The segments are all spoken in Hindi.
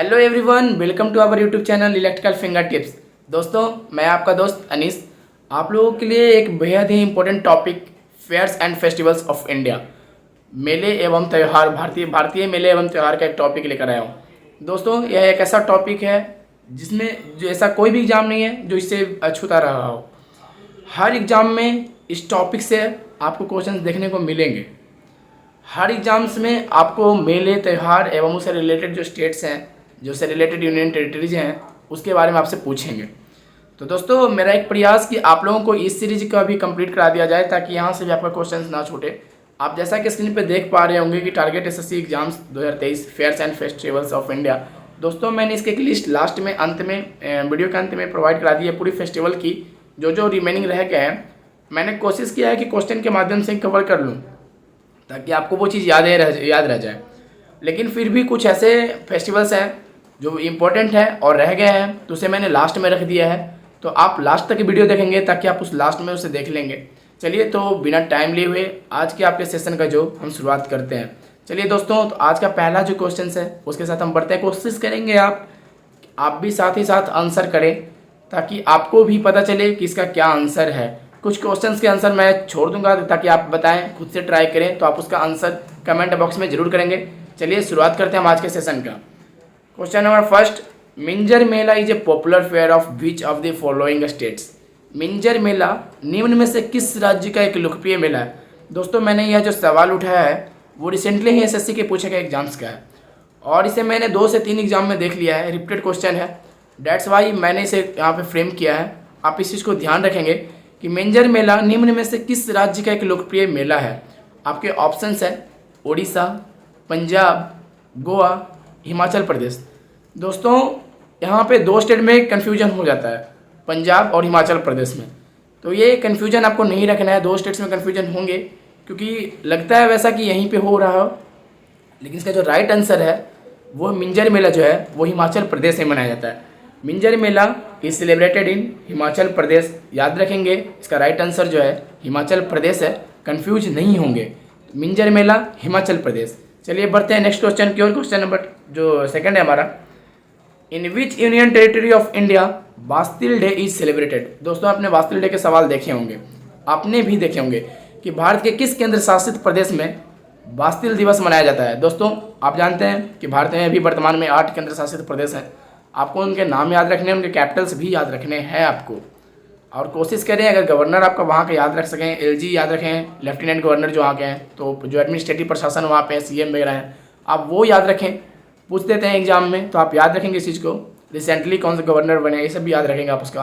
Hello everyone, welcome to our YouTube channel electrical finger tips. दोस्तों, मैं आपका दोस्त अनीस आप लोगों के लिए एक बेहद ही important topic fairs and festivals of India, मेले एवं त्यौहार, भारतीय मेले एवं त्यौहार का एक टॉपिक लेकर आया हूँ। दोस्तों, यह एक ऐसा टॉपिक है जिसमें जो ऐसा कोई भी एग्ज़ाम नहीं है जो इससे अछूता रहा हो। हर एग्ज़ाम में इस टॉपिक से आपको क्वेश्चंस देखने को मिलेंगे। हर एग्ज़ाम्स में आपको मेले, त्यौहार एवं उससे रिलेटेड जो स्टेट्स हैं, जो उससे रिलेटेड यूनियन टेरिटरीज हैं, उसके बारे में आपसे पूछेंगे। तो दोस्तों, मेरा एक प्रयास कि आप लोगों को इस सीरीज का भी कंप्लीट करा दिया जाए ताकि यहाँ से भी आपका क्वेश्चंस ना छूटे। आप जैसा कि स्क्रीन पे देख पा रहे होंगे कि target SSC exams 2023 fairs and festivals of India. दोस्तों, मैंने इसके एक लिस्ट लास्ट में वीडियो के अंत में प्रोवाइड करा दी है पूरी फेस्टिवल की। जो रिमेनिंग रह गए हैं, मैंने कोशिश किया है कि क्वेश्चन के माध्यम से कवर कर लूँ ताकि आपको वो चीज़ याद रह जाए। लेकिन फिर भी कुछ ऐसे फेस्टिवल्स हैं जो इम्पोर्टेंट है और रह गए हैं, तो उसे मैंने लास्ट में रख दिया है। तो आप लास्ट तक वीडियो देखेंगे ताकि आप उस लास्ट में उसे देख लेंगे। चलिए, तो बिना टाइम लिए हुए आज के आपके सेशन का जो हम शुरुआत करते हैं। चलिए दोस्तों, तो आज का पहला जो क्वेश्चन है उसके साथ हम बढ़ते हैं। कोशिश करेंगे आप भी साथ ही साथ आंसर करें ताकि आपको भी पता चले कि इसका क्या आंसर है। कुछ क्वेश्चंस के आंसर मैं छोड़ दूंगा ताकि आप बताएं, खुद से ट्राई करें, तो आप उसका आंसर कमेंट बॉक्स में जरूर करेंगे। चलिए शुरुआत करते हैं हम आज के सेशन का। Question number first, Minjar mela is a popular fair of which of the following states. Minjar मेला निम्न में से किस राज्य का एक लोकप्रिय मेला है। दोस्तों, मैंने यह जो सवाल उठाया है वो रिसेंटली ही एसएससी के पूछे गए एग्जाम्स का है और इसे मैंने 2 से 3 एग्जाम में देख लिया है। रिपीटेड क्वेश्चन है, डेट्स वाई मैंने इसे यहाँ पे फ्रेम किया है। आप इस चीज़ को ध्यान रखेंगे कि मिंजर मेला निम्न में से किस राज्य का एक लोकप्रिय मेला है। आपके ऑप्शंस है उड़ीसा, पंजाब, गोवा, हिमाचल प्रदेश। दोस्तों, यहाँ पे 2 स्टेट में कन्फ्यूजन हो जाता है, पंजाब और हिमाचल प्रदेश में। तो ये कन्फ्यूजन आपको नहीं रखना है। 2 स्टेट्स में कन्फ्यूजन होंगे क्योंकि लगता है वैसा कि यहीं पे हो रहा हो, लेकिन इसका जो राइट आंसर है वो मिंजर मेला जो है वो हिमाचल प्रदेश में मनाया जाता है। मिंजर मेला इज सेलिब्रेटेड इन हिमाचल प्रदेश। याद रखेंगे, इसका राइट आंसर जो है हिमाचल प्रदेश है, कंफ्यूज नहीं होंगे। मिंजर मेला हिमाचल प्रदेश। चलिए बढ़ते हैं नेक्स्ट क्वेश्चन की ओर। क्वेश्चन नंबर जो सेकंड है हमारा, in which union territory of India Bastille day is celebrated. दोस्तों, आपने बास्तिल डे के सवाल देखे होंगे, आपने भी देखे होंगे कि भारत के किस केंद्र शासित प्रदेश में बास्तिल दिवस मनाया जाता है। दोस्तों, आप जानते हैं कि भारत में अभी वर्तमान में 8 केंद्र शासित प्रदेश हैं। आपको उनके नाम याद रखने हैं, उनके कैपिटल्स भी याद रखने हैं आपको। और कोशिश करें अगर गवर्नर आपका वहाँ का याद रख सकें, एलजी याद रखें, लेफ्टिनेंट गवर्नर जो वहाँ के हैं, तो जो एडमिनिस्ट्रेटिव प्रशासन वहाँ पे सीएम वगैरह हैं, आप वो याद रखें। पूछ देते हैं एग्जाम में, तो आप याद रखेंगे इस चीज़ को। रिसेंटली कौन से गवर्नर बने, ये सब भी याद रखेंगे आप उसका।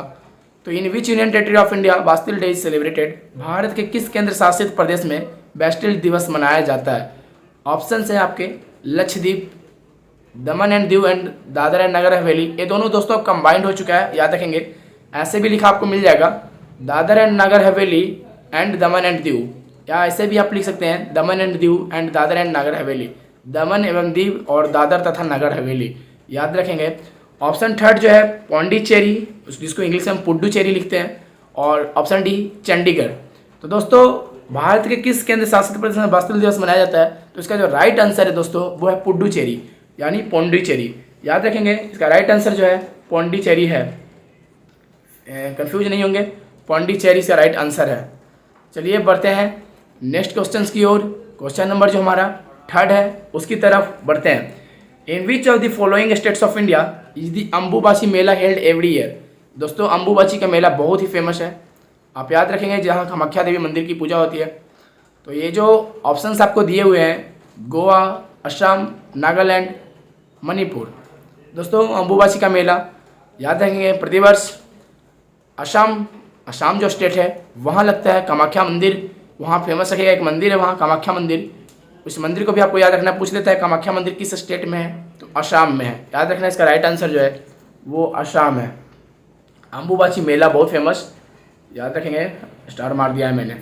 तो in which union territory of India Bastille day is celebrated. Bharat के किस केंद्र शासित प्रदेश में बास्तिल दिवस मनाया जाता है। ऑप्शन है आपके Lakshadweep, Daman and Diu and Dadra and Nagar Haveli. ये दोनों दोस्तों कंबाइंड हो चुका है, याद रखेंगे। ऐसे भी लिखा आपको मिल जाएगा, Dadar and Nagar Haveli and Daman and Diu, या ऐसे भी आप लिख सकते हैं Daman and Diu and Dadra and Nagar Haveli. Daman एवं दीव और दादर तथा नगर हवेली, याद रखेंगे। ऑप्शन थर्ड जो है पौंडीचेरी, जिसको इंग्लिश में हम पुडुचेरी लिखते हैं, और ऑप्शन डी चंडीगढ़। तो दोस्तों, भारत के किस केंद्र शासित प्रदेश में बास्तिल दिवस मनाया जाता है, तो इसका जो राइट आंसर है दोस्तों वो है पुडुचेरी, यानी पौंडीचेरी। याद रखेंगे, इसका राइट आंसर जो है पौंडीचेरी है, कंफ्यूज नहीं होंगे, पौंडीचेरी से राइट आंसर है। चलिए बढ़ते हैं नेक्स्ट क्वेश्चन की ओर। क्वेश्चन नंबर जो हमारा थर्ड है उसकी तरफ बढ़ते हैं। In which of the following states of India is the Ambubachi mela held every year. दोस्तों, अंबुबाची का मेला बहुत ही फेमस है, आप याद रखेंगे, जहाँ कामाख्या देवी मंदिर की पूजा होती है। तो ये जो ऑप्शंस आपको दिए हुए हैं, गोवा, असम, नागालैंड, मणिपुर। दोस्तों, अंबुबाची का मेला याद रखेंगे प्रतिवर्ष असम जो स्टेट है वहाँ लगता है। कामाख्या मंदिर वहाँ फेमस रखेगा, एक मंदिर है वहाँ कामाख्या मंदिर, उस मंदिर को भी आपको याद रखना। पूछ लेता है कामाख्या मंदिर किस स्टेट में है, तो असम में है। याद रखना, इसका राइट आंसर जो है वो असम है। अंबुबाची मेला बहुत फेमस, याद रखेंगे, स्टार मार दिया है मैंने।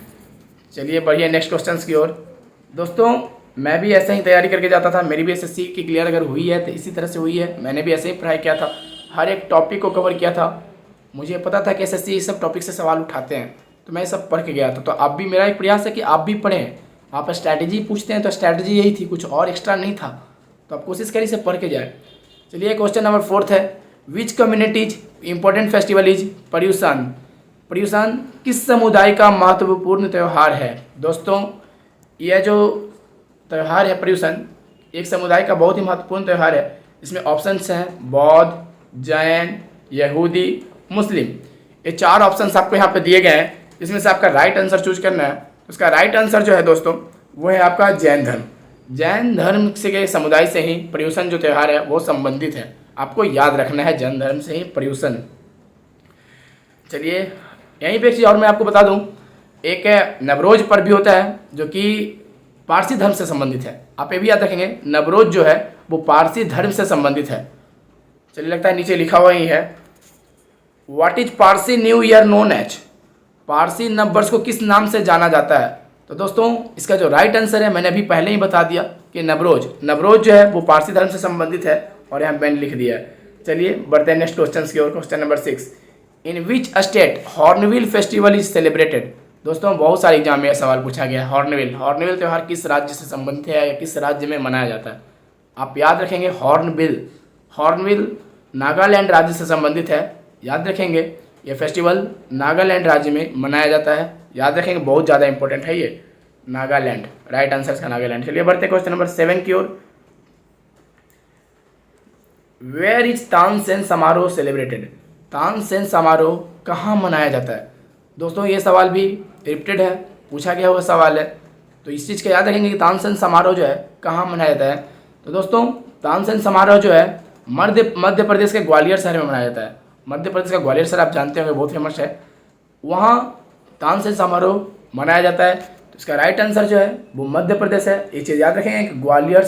चलिए बढ़िए नेक्स्ट क्वेश्चन की ओर। दोस्तों, मैं भी ऐसे ही तैयारी करके जाता था, मेरी भी एसएससी की क्लियर अगर हुई है तो इसी तरह से हुई है। मैंने भी ऐसे ही पढ़ाई किया था, हर एक टॉपिक को कवर किया था। मुझे पता था कि एसएससी इस सब टॉपिक से सवाल उठाते हैं, तो मैं सब पढ़ के गया था। तो आप भी, मेरा एक प्रयास है कि आप भी पढ़ें। आप स्ट्रैटेजी पूछते हैं तो स्ट्रैटेजी यही थी, कुछ और एक्स्ट्रा नहीं था। तो आप कोशिश करिए इसे पढ़ के जाए। चलिए क्वेश्चन नंबर 4 है, which communities important festival is Paryushan. Paryushan किस समुदाय का महत्वपूर्ण त्यौहार है। दोस्तों यह जो त्यौहार है पर्यूषण एक समुदाय का बहुत ही महत्वपूर्ण त्यौहार है। इसमें ऑप्शंस हैं बौद्ध, जैन, यहूदी, मुस्लिम। ये 4 ऑप्शंस आपको यहाँ पे दिए गए हैं। इसमें से आपका राइट आंसर चूज करना है। उसका राइट आंसर जो है दोस्तों वो है आपका जैन धर्म। जैन धर्म से के समुदाय से ही पर्यूषण जो त्यौहार है वो संबंधित है। आपको याद रखना है जैन धर्म से ही पर्यूषण। चलिए यहीं पे एक चीज़ और मैं आपको बता दूं, एक नवरोज पर्व भी होता है जो कि पारसी धर्म से संबंधित है। आप ये भी याद रखेंगे नवरोज जो है वो पारसी धर्म से संबंधित है। चलिए लगता है नीचे लिखा हुआ ही है, what is Parsi new year known as. Parsi नव वर्ष को किस नाम से जाना जाता है। तो दोस्तों इसका जो राइट आंसर है मैंने अभी पहले ही बता दिया कि नवरोज। नवरोज जो है वो पारसी धर्म से संबंधित है और यहाँ मैंने लिख दिया है। चलिए बढ़ते हैं नेक्स्ट क्वेश्चन की ओर। Question number 6, in which state hornbill festival is celebrated. दोस्तों बहुत सारे एग्जाम में यह सवाल पूछा गया है। हॉर्नबिल त्यौहार किस राज्य से संबंधित है या किस राज्य में मनाया जाता है। आप याद रखेंगे हॉर्नबिल नागालैंड राज्य से संबंधित है। याद रखेंगे ये फेस्टिवल नागालैंड राज्य में मनाया जाता है। याद रखेंगे बहुत ज़्यादा इंपॉर्टेंट है ये नागालैंड। राइट आंसर इसका नागालैंड। चलिए बढ़ते क्वेश्चन नंबर 7 की ओर। वेयर इज तानसेन समारोह सेलिब्रेटेड। तानसेन समारोह कहाँ मनाया जाता है। दोस्तों ये सवाल भी रिपीटेड है, पूछा गया हुआ सवाल है। तो इस चीज़ का याद रखेंगे कि तानसेन समारोह जो है कहाँ मनाया जाता है। तो दोस्तों तानसेन समारोह जो है मध्य प्रदेश के ग्वालियर शहर में मनाया जाता है। मध्य प्रदेश का ग्वालियर शहर आप जानते होंगे बहुत फेमस है, वहाँ तानसेन समारोह मनाया जाता है। तो इसका राइट आंसर जो है वो मध्य प्रदेश है। ये चीज़ याद रखेंगे कि ग्वालियर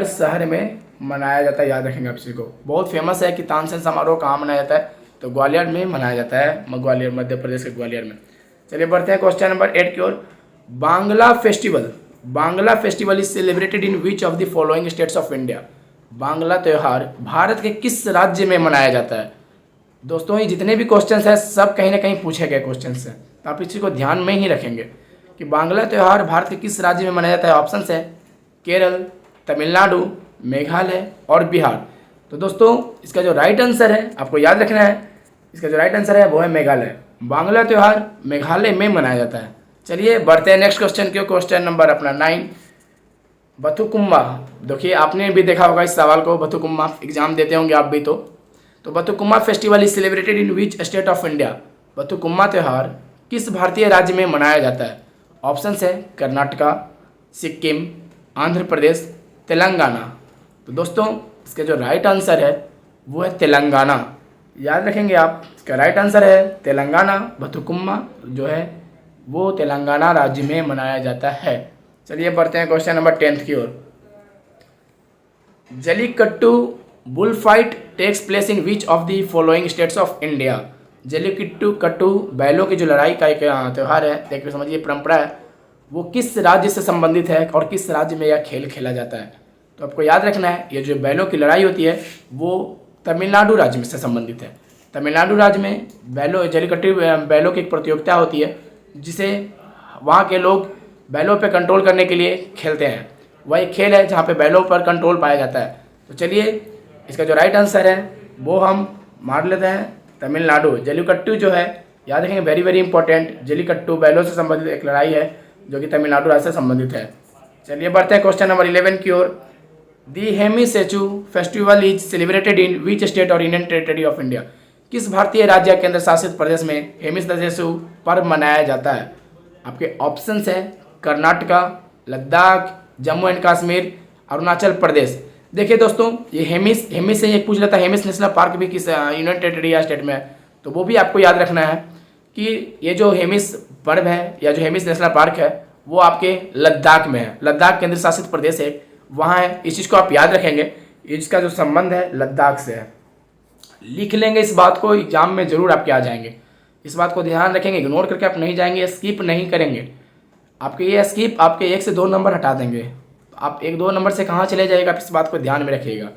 शहर में मनाया जाता है। याद रखेंगे आप इसी को, बहुत फेमस है कि तानसेन समारोह कहाँ मनाया जाता है। तो ग्वालियर में मनाया जाता है, ग्वालियर मध्य प्रदेश के ग्वालियर में। चलिए बढ़ते हैं क्वेश्चन नंबर 8 की ओर। Bangla festival is celebrated in which of the following states of India. Bangla त्यौहार भारत के किस राज्य में मनाया जाता है। दोस्तों ये जितने भी क्वेश्चंस हैं सब कहीं ना कहीं पूछे गए क्वेश्चंस हैं, तो आप इसी को ध्यान में ही रखेंगे कि बांग्ला त्यौहार भारत के किस राज्य में मनाया जाता है। ऑप्शंस है केरल, तमिलनाडु, मेघालय और बिहार। तो दोस्तों इसका जो राइट आंसर है आपको याद रखना है, इसका जो राइट आंसर है वो है मेघालय। बांग्ला त्यौहार मेघालय में मनाया जाता है। चलिए बढ़ते हैं नेक्स्ट क्वेश्चन के। क्वेश्चन नंबर अपना 9, बथुकुम्मा। देखिए आपने भी देखा होगा इस सवाल को, बथुकुम्मा एग्जाम देते होंगे आप भी। तो Bathukamma festival is celebrated in which state of India. Bathukamma त्यौहार किस भारतीय राज्य में मनाया जाता है। ऑप्शंस है कर्नाटका, सिक्किम, आंध्र प्रदेश, तेलंगाना। तो दोस्तों इसका जो राइट आंसर है वो है तेलंगाना। याद रखेंगे आप, इसका राइट आंसर है तेलंगाना। बथुकुम्मा जो है वो तेलंगाना राज्य में मनाया जाता है। चलिए बढ़ते हैं क्वेश्चन नंबर 10 की ओर। Jallikattu bull fight takes place in which of the following states of India. Jallikattu बैलों की जो लड़ाई का एक त्यौहार है, देखिए समझिए परंपरा है, वो किस राज्य से संबंधित है और किस राज्य में यह खेल खेला जाता है। तो आपको याद रखना है ये जो बैलों की लड़ाई होती है वो तमिलनाडु राज्य में से संबंधित है। तमिलनाडु राज्य में जलीकट्टू बैलों की एक प्रतियोगिता होती है जिसे वहाँ के लोग बैलों पे कंट्रोल करने के लिए खेलते हैं। वह एक खेल है जहाँ पे बैलों पर कंट्रोल पाया जाता है। तो चलिए इसका जो राइट आंसर है वो हम मान लेते हैं तमिलनाडु। जलीकट्टू जो है याद रखेंगे, वेरी वेरी इंपॉर्टेंट। जलीकट्टू बैलों से संबंधित एक लड़ाई है जो कि तमिलनाडु राज्य से संबंधित है। चलिए बढ़ते हैं क्वेश्चन नंबर 11 की ओर। The Hemis Tsechu festival is celebrated in which state और यूनियन टेरिटरी ऑफ इंडिया। किस भारतीय राज्य केंद्र शासित प्रदेश में हेमिसेचु पर्व मनाया जाता है। आपके ऑप्शंस हैं कर्नाटका, लद्दाख, जम्मू एंड कश्मीर, अरुणाचल प्रदेश। देखिए दोस्तों ये हेमिस से ये पूछ लेता है हेमिस नेशनल पार्क भी किस यूनियन टेरिटरी या स्टेट में है। तो वो भी आपको याद रखना है कि ये जो हेमिस पर्व है या जो हेमिस नेशनल पार्क है वो आपके लद्दाख में है। लद्दाख केंद्र शासित प्रदेश है, वहाँ है। इस चीज़ को आप याद रखेंगे, इसका जो संबंध है लद्दाख से है। लिख लेंगे इस बात को, एग्जाम में जरूर आपके आ जाएंगे। इस बात को ध्यान रखेंगे, इग्नोर करके आप नहीं जाएंगे, स्किप नहीं करेंगे। आपके ये स्किप आपके 1 से 2 नंबर हटा देंगे। तो आप 1-2 नंबर से कहाँ चले जाएगा, आप इस बात को ध्यान में रखिएगा।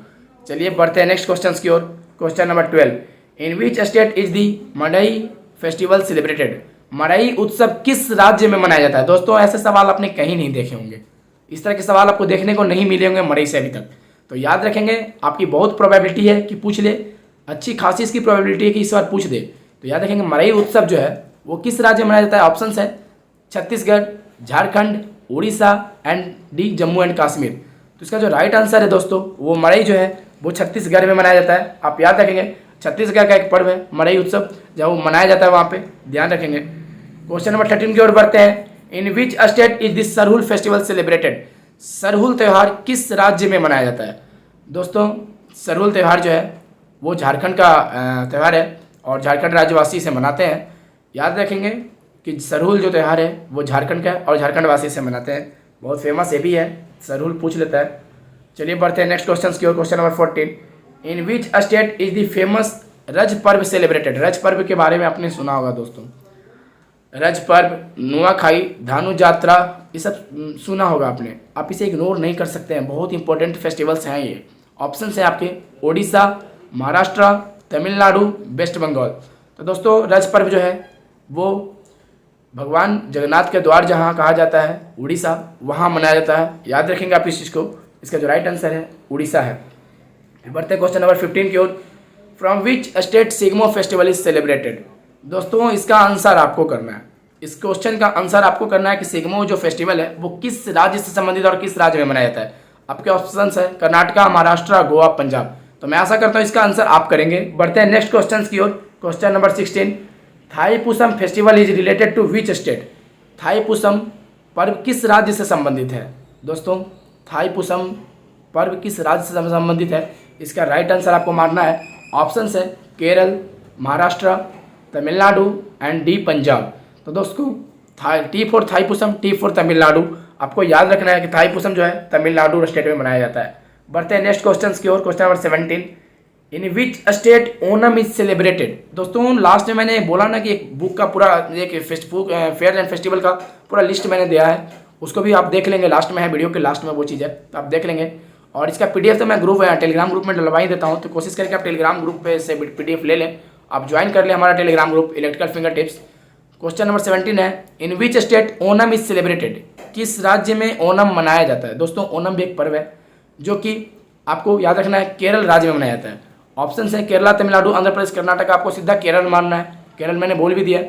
चलिए बढ़ते हैं नेक्स्ट क्वेश्चन की ओर। Question number 12, in which state is the Madai festival celebrated. Madai उत्सव किस राज्य में मनाया जाता है। दोस्तों ऐसे सवाल आपने कहीं नहीं देखे होंगे, इस तरह के सवाल आपको देखने को नहीं मिले होंगे मड़ई से अभी तक। तो याद रखेंगे, आपकी बहुत प्रोबेबिलिटी है कि पूछ ले, अच्छी खासी इसकी प्रोबेबिलिटी है कि इस बार पूछ दे। तो याद रखेंगे मरई उत्सव जो है वो किस राज्य में मनाया जाता है। ऑप्शंस है Chhattisgarh, Jharkhand, Orissa and D Jammu and Kashmir. तो इसका जो राइट आंसर है दोस्तों वो मरई जो है वो छत्तीसगढ़ में मनाया जाता है। आप याद रखेंगे छत्तीसगढ़ का एक पर्व है मरई उत्सव, जब वो मनाया जाता है वहाँ पे, ध्यान रखेंगे। क्वेश्चन नंबर 13 की ओर बढ़ते हैं। In which state is this Sarhul festival celebrated. Sarhul त्यौहार किस राज्य में मनाया जाता है। दोस्तों सरहुल त्यौहार जो है वो झारखंड का त्यौहार है और झारखंड राज्यवासी इसे मनाते हैं। याद रखेंगे कि सरहुल जो त्यौहार है वो झारखंड का है और झारखंड वासी इसे मनाते हैं। बहुत फेमस ये भी है, सरहुल पूछ लेता है। चलिए बढ़ते हैं नेक्स्ट क्वेश्चन की ओर। Question number 14। In which state is the famous Raja Parba celebrated. रज पर्व के बारे में आपने सुना होगा दोस्तों, रज पर्व, नुआखाई, धानु यात्रा, ये सब सुना होगा आपने। आप इसे इग्नोर नहीं कर सकते हैं, बहुत इंपॉर्टेंट फेस्टिवल्स हैं ये। ऑप्शन है आपके ओडिशा, महाराष्ट्र, तमिलनाडु, वेस्ट बंगाल। तो दोस्तों रज पर्व जो है वो भगवान जगन्नाथ के द्वार जहाँ कहा जाता है उड़ीसा, वहाँ मनाया जाता है। याद रखेंगे आप इस चीज़ को। इसका जो राइट आंसर है उड़ीसा है। बढ़ते क्वेश्चन नंबर 15 की ओर। From which state Shigmo festival is celebrated. दोस्तों इसका आंसर आपको करना है, इस क्वेश्चन का आंसर आपको करना है कि सिग्मो जो फेस्टिवल है वो किस राज्य से संबंधित और किस राज्य में मनाया जाता है। आपके ऑप्शन है कर्नाटका, महाराष्ट्र, गोवा, पंजाब। तो मैं आशा करता हूँ इसका आंसर आप करेंगे। बढ़ते हैं नेक्स्ट क्वेश्चन की ओर। Question number 16। Thaipusam festival is related to which state. Thaipusam पर्व किस राज्य से संबंधित है। दोस्तों थाईपुसम पर्व किस राज्य से संबंधित है, इसका राइट आंसर आपको मारना है। ऑप्शन है केरल, महाराष्ट्र, तमिलनाडु एंड डी पंजाब। तो दोस्तों T for Thaipusam, T for Tamil Nadu. आपको याद रखना है कि थाईपुसम जो है तमिलनाडु स्टेट में मनाया जाता है। बढ़ते हैं नेक्स्ट क्वेश्चन की ओर। Question number 17। In which state Onam is celebrated. दोस्तों लास्ट में मैंने बोला ना कि एक बुक का पूरा एक फेयर एंड फेस्टिवल का पूरा लिस्ट मैंने दिया है, उसको भी आप देख लेंगे, लास्ट में है, वीडियो के लास्ट में वो चीज़ है, तो आप देख लेंगे। और इसका पीडीएफ तो मैं टेलीग्राम ग्रुप में डलवा ही देता हूँ, तो कोशिश करके आप टेलीग्राम ग्रुप पे से पीडीएफ ले लें, आप ज्वाइन कर लें हमारा telegram group electrical finger tips. Question number 17 है। In which state Onam is celebrated. किस राज्य में ओनम मनाया जाता है। दोस्तों ओनम भी एक पर्व है जो कि आपको याद रखना है केरल राज्य में मनाया जाता है। ऑप्शन है केरला, तमिलनाडु, आंध्र प्रदेश, कर्नाटक। आपको सीधा केरल मानना है, केरल मैंने बोल भी दिया।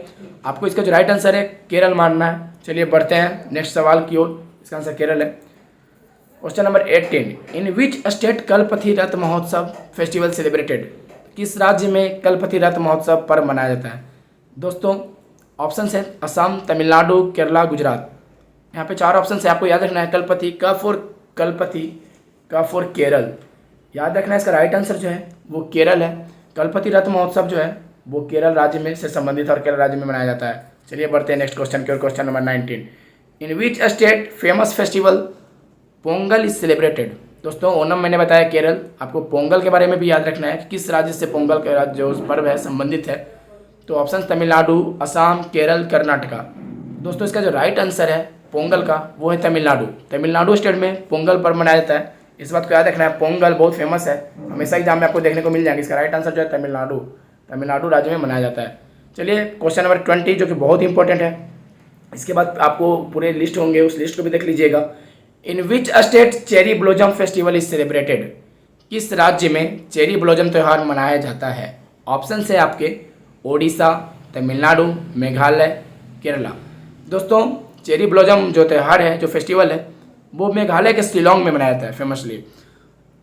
आपको इसका जो राइट आंसर है केरल मानना है। चलिए बढ़ते हैं नेक्स्ट सवाल की ओर। इसका आंसर केरल है। Question number 18। In which state Kalpathi Rath Mahotsav festival celebrated. किस राज्य में कल्पथी रथ महोत्सव पर्व मनाया जाता है। दोस्तों ऑप्शन है असम, तमिलनाडु, केरला, गुजरात। यहाँ पे 4 ऑप्शन है, आपको याद रखना है। कल्पथी, क फॉर कल्पथी, क फॉर केरल। याद रखना है इसका राइट आंसर जो है वो केरल है। कल्पथी रथ महोत्सव जो है वो केरल राज्य में से संबंधित और केरल राज्य में मनाया जाता है। चलिए बढ़ते हैं नेक्स्ट क्वेश्चन की ओर। Question number 19। In which state famous festival Pongal is celebrated. दोस्तों ओनम मैंने बताया केरल, आपको पोंगल के बारे में भी याद रखना है कि किस राज्य से पोंगल का राज्य जो पर्व है संबंधित है। तो ऑप्शन तमिलनाडु, असम, केरल, कर्नाटका। दोस्तों इसका जो राइट आंसर है पोंगल का वो है तमिलनाडु। तमिलनाडु स्टेट में पोंगल पर्व मनाया जाता है, इस बात को याद रखना है। पोंगल बहुत फेमस है, हमेशा एग्जाम में आपको देखने को मिल जाएगा। इसका राइट आंसर जो है तमिलनाडु, तमिलनाडु राज्य में मनाया जाता है। चलिए क्वेश्चन नंबर 20 जो कि बहुत इंपॉर्टेंट है, इसके बाद आपको पूरे लिस्ट होंगे, उस लिस्ट को भी देख लीजिएगा। In which state cherry blossom festival is celebrated. किस राज्य में चेरी ब्लॉसम त्यौहार मनाया जाता है। ऑप्शन है आपके ओडिशा, तमिलनाडु, मेघालय, केरला। दोस्तों चेरी ब्लॉसम जो त्यौहार है, जो फेस्टिवल है, वो मेघालय के शिलोंग में मनाया जाता है फेमसली।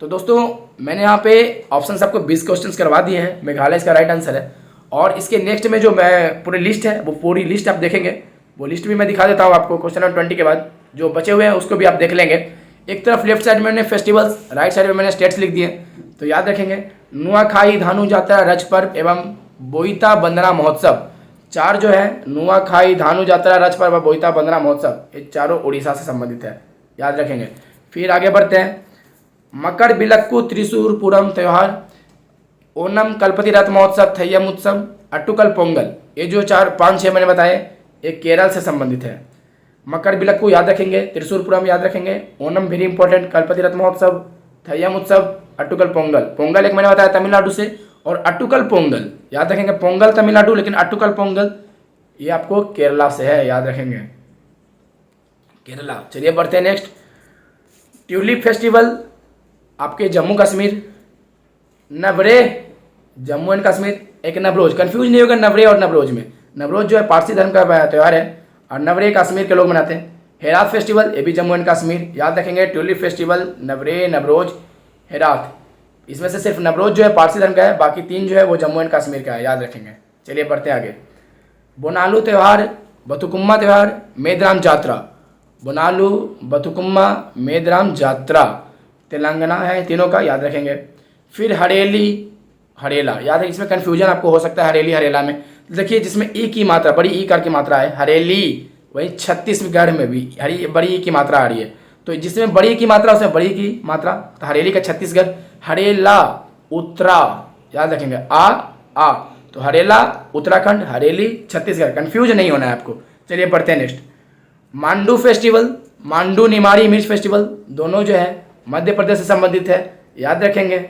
तो दोस्तों मैंने यहाँ पे ऑप्शन आपको 20 क्वेश्चन करवा दिए हैं, मेघालय इसका राइट आंसर है। और इसके नेक्स्ट में जो मैं पूरी लिस्ट है वो पूरी लिस्ट आप देखेंगे, वो लिस्ट भी मैं दिखा देता हूँ आपको। क्वेश्चन नंबर 20 के बाद जो बचे हुए हैं उसको भी आप देख लेंगे। एक तरफ लेफ्ट साइड में मैंने फेस्टिवल्स, राइट साइड में मैंने स्टेट्स लिख दिए। तो याद रखेंगे नुआखाई, धानु यात्रा, रज पर्व एवं बोईता बंदना महोत्सव। 4 जो है नुआखाई, धानु यात्रा, रज पर्व, बोईता बंदना महोत्सव, ये चारों उड़ीसा से संबंधित है, याद रखेंगे। फिर आगे बढ़ते हैं। मकर बिलक्कू त्रिशूरपुरम त्यौहार, ओनम, कल्पति रथ महोत्सव, थैयम उत्सव, अट्टुकल पोंगल, ये जो 4, 5, 6 मैंने बताए ये केरल से संबंधित है। मकर बिलक्कू याद रखेंगे, त्रिशूरपुरम याद रखेंगे, ओनम वेरी इंपॉर्टेंट, कल्पति रथ महोत्सव, थैयम उत्सव, अट्टुकल पोंगल। पोंगल एक मैंने बताया तमिलनाडु से, और अट्टुकल पोंगल याद रखेंगे। पोंगल तमिलनाडु, लेकिन अट्टुकल पोंगल ये आपको केरला से है, याद रखेंगे केरला। चलिए बढ़ते हैं नेक्स्ट। ट्यूलिप फेस्टिवल आपके जम्मू कश्मीर, नवरे, जम्मू एंड कश्मीर, एक नवरोज, कंफ्यूज नहीं होगा नवरे और नवरोज में। नवरोज जो है पारसी धर्म का त्यौहार है और नवरे कश्मीर के लोग मनाते हैं। हेरात फेस्टिवल, ये भी जम्मू एंड कश्मीर, याद रखेंगे। ट्यूलिप फेस्टिवल, नवरे, नवरोज, हेरात, इसमें से सिर्फ नवरोज जो है पारसी धर्म का है, बाकी 3 जो है वो जम्मू एंड कश्मीर का है, याद रखेंगे। चलिए बढ़ते हैं आगे। बोनालू त्यौहार, बथुकुम्मा त्यौहार, मेदराम जात्रा। बोनालू, बथुकुम्मा, मेदराम जात्रा तेलंगाना है तीनों का, याद रखेंगे। फिर हरेली, हरेला, याद है, इसमें कन्फ्यूजन आपको हो सकता है हरेली हरेला में। देखिए जिसमें ई की मात्रा, बड़ी ई कार की मात्रा है, हरेली, वही छत्तीसगढ़ में भी बड़ी ई की मात्रा आ रही है। तो जिसमें बड़ी की मात्रा उसमें बड़ी की मात्रा, तो हरेली का छत्तीसगढ़, हरेला उत्तरा, याद रखेंगे, आ, तो हरेला उत्तराखंड, हरेली छत्तीसगढ़, कंफ्यूज नहीं होना है आपको। चलिए बढ़ते हैं नेक्स्ट। मांडू फेस्टिवल, मांडू निमाड़ी मिर्च फेस्टिवल, दोनों जो है मध्य प्रदेश से संबंधित है, याद रखेंगे।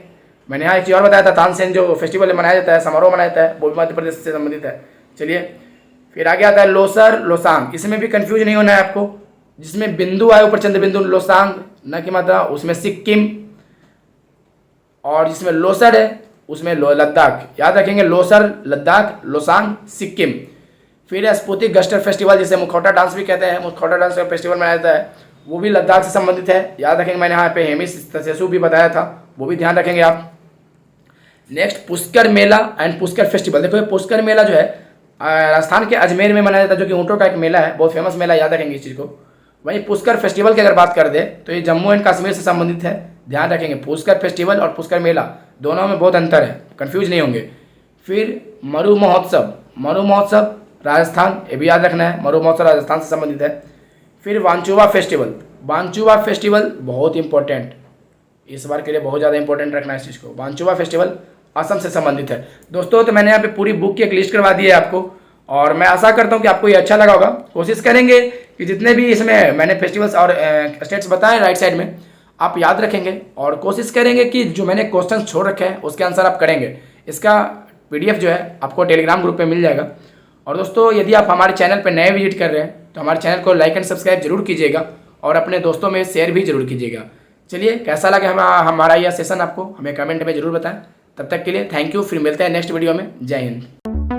मैंने यहाँ एक चीज़ और बताया था, तानसेन जो फेस्टिवल मनाया जाता है, समारोह मनाया जाता है, वो भी मध्य प्रदेश से संबंधित है। चलिए फिर आगे आता है लोसर, लोसांग, इसमें भी कंफ्यूज नहीं होना है आपको। जिसमें बिंदु आए ऊपर चंद्र बिंदु, लोसांग न की मात्रा, उसमें सिक्किम, और जिसमें लोसर है उसमें लद्दाख, याद रखेंगे। लोसर लद्दाख, लोसांग सिक्किम। फिर स्पुतिक गस्टर फेस्टिवल, जिसे मुखौटा डांस भी कहते हैं, मुखौटा डांस का फेस्टिवल मनाया जाता है, वो भी लद्दाख से संबंधित है, याद रखेंगे। मैंने यहाँ पे हेमिस तसेसु भी बताया था, वो भी ध्यान रखेंगे आप। Next Pushkar Mela and Pushkar festival. देखो ये पुष्कर मेला जो है राजस्थान के अजमेर में मनाया जाता है, जो कि ऊँटों का एक मेला है, बहुत फेमस मेला, याद रखेंगे इस चीज़ को। वहीं पुष्कर फेस्टिवल की अगर बात कर दे तो ये जम्मू एंड कश्मीर से संबंधित है, ध्यान रखेंगे। पुष्कर फेस्टिवल और पुष्कर मेला दोनों में बहुत अंतर है, कंफ्यूज नहीं होंगे। फिर मरु महोत्सव, मरु महोत्सव राजस्थान, ये भी याद रखना है, मरु महोत्सव राजस्थान से संबंधित है। फिर वांचुवा फेस्टिवल, वांचुवा फेस्टिवल बहुत इंपॉर्टेंट, इस बार के लिए बहुत ज़्यादा इंपॉर्टेंट रखना है इस चीज़ को। वांचुवा फेस्टिवल असम से संबंधित है। दोस्तों तो मैंने यहाँ पे पूरी बुक की एक लिस्ट करवा दी है आपको, और मैं आशा करता हूँ कि आपको ये अच्छा लगा होगा। कोशिश करेंगे कि जितने भी इसमें मैंने फेस्टिवल्स और स्टेट्स बताए राइट साइड में, आप याद रखेंगे, और कोशिश करेंगे कि जो मैंने क्वेश्चन छोड़ रखे हैं उसके आंसर आप करेंगे। इसका PDF जो है आपको टेलीग्राम ग्रुप पे मिल जाएगा। और दोस्तों यदि आप हमारे चैनल पर नए विजिट कर रहे हैं तो हमारे चैनल को लाइक एंड सब्सक्राइब जरूर कीजिएगा, और अपने दोस्तों में शेयर भी जरूर कीजिएगा। चलिए कैसा लगा हमारा यह सेशन, आपको हमें कमेंट में जरूर बताएं। तब तक के लिए थैंक यू, फिर मिलते हैं नेक्स्ट वीडियो में। जय हिंद।